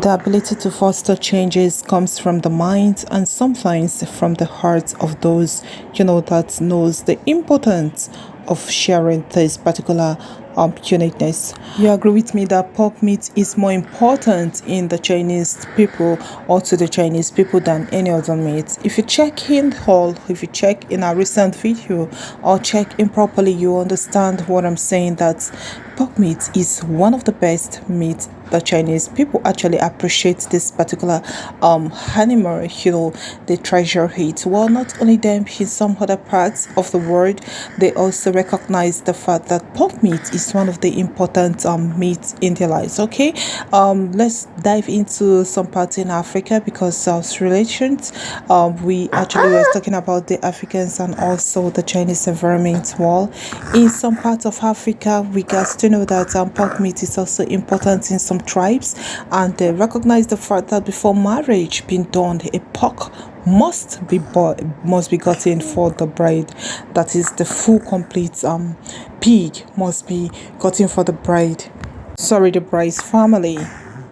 The ability to foster changes comes from the minds and sometimes from the hearts of those, that knows the importance of sharing this particular uniqueness. You agree with me that pork meat is more important in the Chinese people or to the Chinese people than any other meat. If you check in Hall, if you check in a recent video or check in properly, you understand what I'm saying, that pork meat is one of the best meat. The Chinese people actually appreciate this particular animal, they treasure it. Well, not only them, in some other parts of the world, they also recognize the fact that pork meat is one of the important meat in their lives. Okay, let's dive into some parts in Africa because of relations. We actually were talking about the Africans and also the Chinese environment. Well, in some parts of Africa, we got to know that pork meat is also important in some tribes, and they recognize the fact that before marriage being done, a pork must be gotten for the bride. That is, the full complete pig must be gotten for the bride, the bride's family.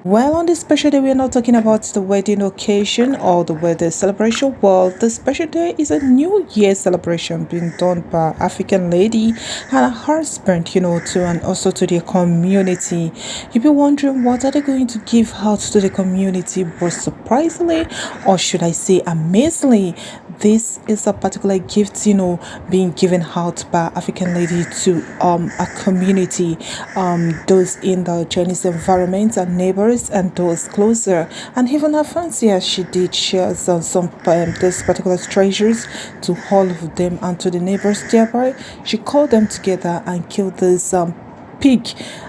Well, on this special day, we are not talking about the wedding occasion or the wedding celebration. Well, the special day is a New Year celebration being done by African lady and her husband, and also to their community. You'll be wondering, what are they going to give out to the community? But surprisingly, or should I say amazingly, this is a particular gift, being given out by African lady to a community, those in the Chinese environment and neighbors and those closer, and even her fancy, as she did share some these particular treasures to all of them and to the neighbors. Thereby, she called them together and killed this pig,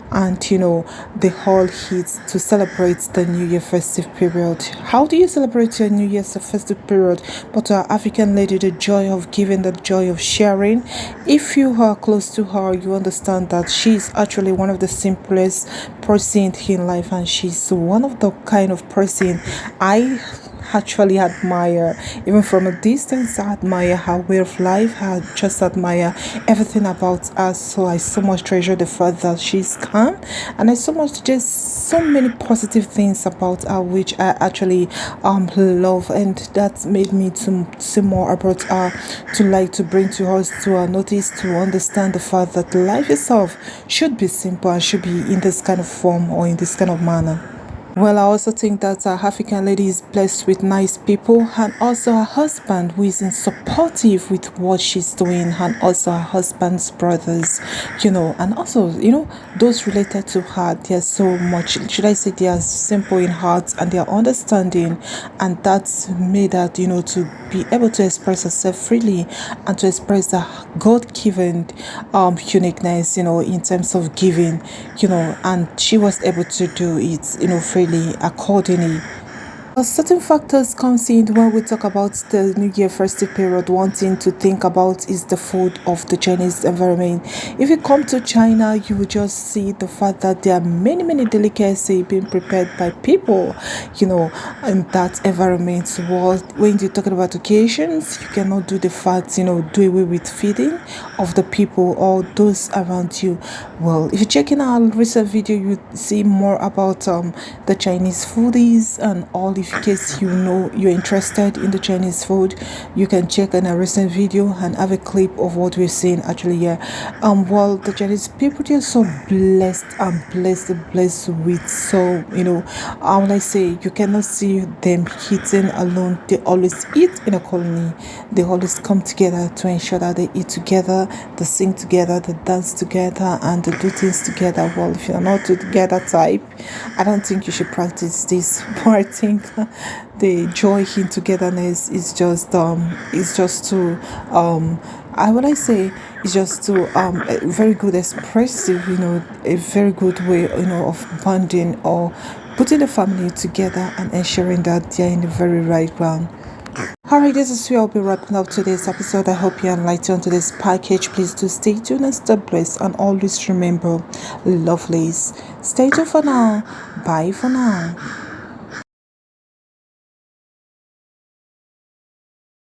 and the whole hit to celebrate the New Year festive period. How do you celebrate your New Year's festive period? But to our African lady, the joy of giving, the joy of sharing. If you are close to her, you understand that she's actually one of the simplest person in life, and she's one of the kind of person I actually admire. Even from a distance, I admire her way of life. I just admire everything about her. So I so much treasure the fact that she's calm, and I so much just so many positive things about her which I actually love, and that made me to see more about her, to like to bring to us to our notice, to understand the fact that life itself should be simple and should be in this kind of form or in this kind of manner. Well, I also think that our African lady is blessed with nice people, and also her husband who is supportive with what she's doing, and also her husband's brothers, and also, those related to her. They are so much, should I say, they are simple in heart and they are understanding, and that's made her, to be able to express herself freely and to express the God-given uniqueness, in terms of giving, and she was able to do it, freely accordingly. Certain factors comes in when we talk about the New Year festive period. One thing to think about is the food of the Chinese environment. If you come to China, you will just see the fact that there are many delicacies being prepared by people, in that environment. Well, when you're talking about occasions, you cannot do the fact, do away with feeding of the people or those around you. Well, if you check in our recent video, you see more about the Chinese foodies and all. If in case you're interested in the Chinese food, you can check in a recent video and have a clip of what we're seeing actually here. Well, the Chinese people, they are so blessed and blessed with, so how will I say, you cannot see them eating alone. They always eat in a colony. They always come together to ensure that they eat together, they sing together, they dance together, and they do things together. Well, if you're not together type, I don't think you should practice this, but I think the joy in togetherness is just to I would I say it's just to a very good expressive, a very good way, of bonding or putting the family together and ensuring that they're in the very right ground. Alright, this is where I'll be wrapping up today's episode. I hope you're enlightened to this package. Please do stay tuned and stay blessed, and always remember, lovelies, stay tuned for now. Bye for now.